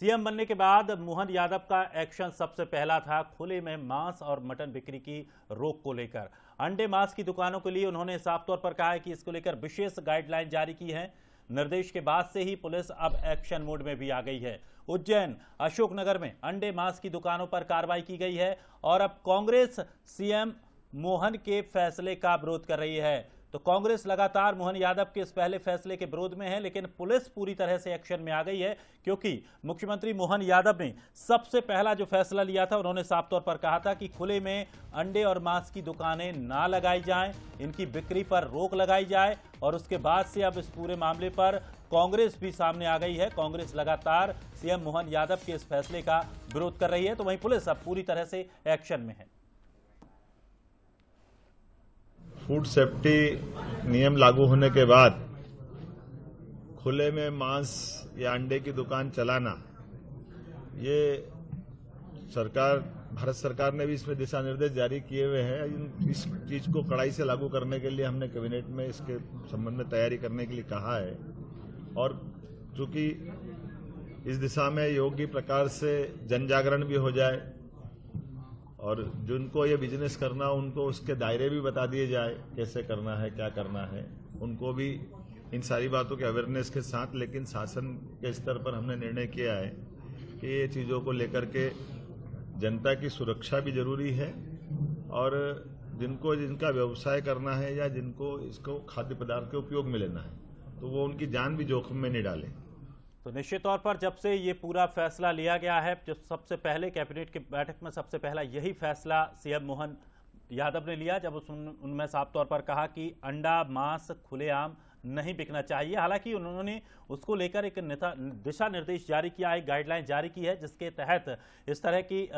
CM बनने के बाद मोहन यादव का एक्शन सबसे पहला था खुले में मांस और मटन बिक्री की रोक को लेकर। अंडे मांस की दुकानों के लिए उन्होंने साफ तौर पर कहा है कि इसको लेकर विशेष गाइडलाइन जारी की है। निर्देश के बाद से ही पुलिस अब एक्शन मोड में भी आ गई है। उज्जैन अशोकनगर में अंडे मांस की दुकानों पर कार्रवाई की गई है और अब कांग्रेस सीएम मोहन के फैसले का विरोध कर रही है। तो कांग्रेस लगातार मोहन यादव के इस पहले फैसले के विरोध में है, लेकिन पुलिस पूरी तरह से एक्शन में आ गई है, क्योंकि मुख्यमंत्री मोहन यादव ने सबसे पहला जो फैसला लिया था, उन्होंने साफ तौर पर कहा था कि खुले में अंडे और मांस की दुकानें ना लगाई जाएं, इनकी बिक्री पर रोक लगाई जाए। और उसके बाद से अब इस पूरे मामले पर कांग्रेस भी सामने आ गई है। कांग्रेस लगातार सीएम मोहन यादव के इस फैसले का विरोध कर रही है, तो वहीं पुलिस अब पूरी तरह से एक्शन में है। फूड सेफ्टी नियम लागू होने के बाद खुले में मांस या अंडे की दुकान चलाना, ये भारत सरकार ने भी इसमें दिशा निर्देश जारी किए हुए हैं। इस चीज को कड़ाई से लागू करने के लिए हमने कैबिनेट में इसके संबंध में तैयारी करने के लिए कहा है। और चूंकि इस दिशा में योग्य प्रकार से जन जागरण भी हो जाए और जिनको ये बिजनेस करना उनको उसके दायरे भी बता दिए जाए, कैसे करना है, क्या करना है, उनको भी इन सारी बातों के अवेयरनेस के साथ। लेकिन शासन के स्तर पर हमने निर्णय किया है कि ये चीज़ों को लेकर के जनता की सुरक्षा भी जरूरी है और जिनका व्यवसाय करना है या जिनको इसको खाद्य पदार्थ के उपयोग में लेना है, तो वो उनकी जान भी जोखिम में नहीं डालें। तो निश्चित तौर पर जब से ये पूरा फैसला लिया गया है, जब सबसे पहले कैबिनेट की बैठक में सबसे पहला यही फैसला सीएम मोहन यादव ने लिया, जब उनमें साफ तौर पर कहा कि अंडा मांस खुलेआम नहीं बिकना चाहिए। हालांकि उन्होंने उसको लेकर एक दिशा निर्देश जारी किया है, गाइडलाइन जारी की है, जिसके तहत इस तरह की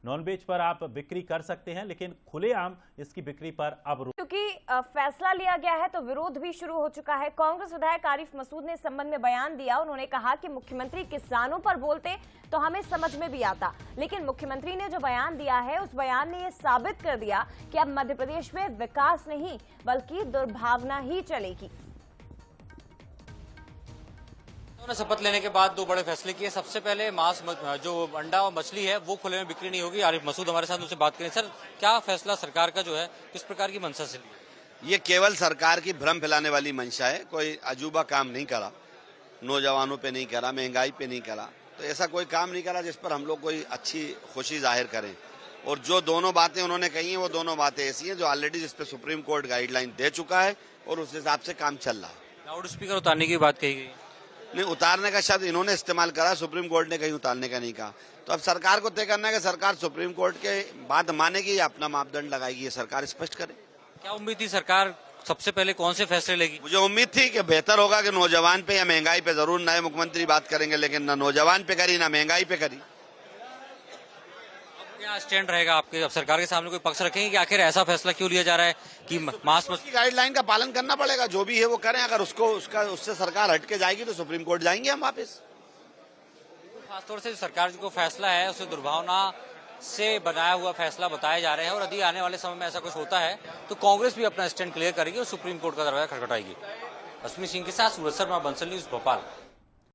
नॉनवेज पर आप बिक्री कर सकते हैं, लेकिन खुलेआम इसकी बिक्री पर अब क्योंकि फैसला लिया गया है तो विरोध भी शुरू हो चुका है। कांग्रेस विधायक आरिफ मसूद ने इस संबंध में बयान दिया। उन्होंने कहा कि मुख्यमंत्री किसानों पर बोलते तो हमें समझ में भी आता, लेकिन मुख्यमंत्री ने जो बयान दिया है उस बयान ने यह साबित कर दिया कि अब मध्य प्रदेश में विकास नहीं बल्कि दुर्भावना ही चलेगी। शपथ लेने के बाद दो बड़े फैसले किए। सबसे पहले मांस जो अंडा और मछली है वो खुले में बिक्री नहीं होगी। आरिफ मसूद हमारे साथ, उनसे बात करें। सर, क्या फैसला सरकार का जो है किस प्रकार की मंशा से लिया? ये केवल सरकार की भ्रम फैलाने वाली मंशा है। कोई अजूबा काम नहीं करा, नौजवानों पे नहीं करा, महंगाई पे नहीं करा, तो ऐसा कोई काम नहीं करा जिस पर हम लोग कोई अच्छी खुशी जाहिर करें। और जो दोनों बातें उन्होंने कही हैं वो दोनों बातें ऐसी हैं जो ऑलरेडी जिस पे सुप्रीम कोर्ट गाइडलाइन दे चुका है और उस हिसाब से काम चल रहा है। लाउड स्पीकर उतारने की बात कही गई नहीं, उतारने का शब्द इन्होंने इस्तेमाल करा, सुप्रीम कोर्ट ने कहीं उतारने का नहीं कहा। तो अब सरकार को तय करना है कि सरकार सुप्रीम कोर्ट के बात मानेगी या अपना मापदंड लगाएगी, ये सरकार स्पष्ट करे। क्या उम्मीद थी सरकार सबसे पहले कौन से फैसले लेगी? मुझे उम्मीद थी कि बेहतर होगा कि नौजवान पे या महंगाई पे जरूर नए मुख्यमंत्री बात करेंगे, लेकिन न नौजवान पे करी ना महंगाई पे करी। क्या स्टैंड रहेगा आपके? अब सरकार के सामने कोई पक्ष रखेंगे कि आखिर ऐसा फैसला क्यों लिया जा रहा है कि मांस की गाइडलाइन का पालन करना पड़ेगा, जो भी है वो करें। अगर उससे सरकार हटके जाएगी तो सुप्रीम कोर्ट जाएंगे हम वापस। खासतौर से सरकार को फैसला है उसे दुर्भावना से बनाया हुआ फैसला बताया जा रहे हैं और यदि आने वाले समय में ऐसा कुछ होता है तो कांग्रेस भी अपना स्टैंड क्लियर करेगी और सुप्रीम कोर्ट का दरवाजा खटखटाएगी। अश्विनी सिंह के साथ सूरज शर्मा, बंसल न्यूज, भोपाल।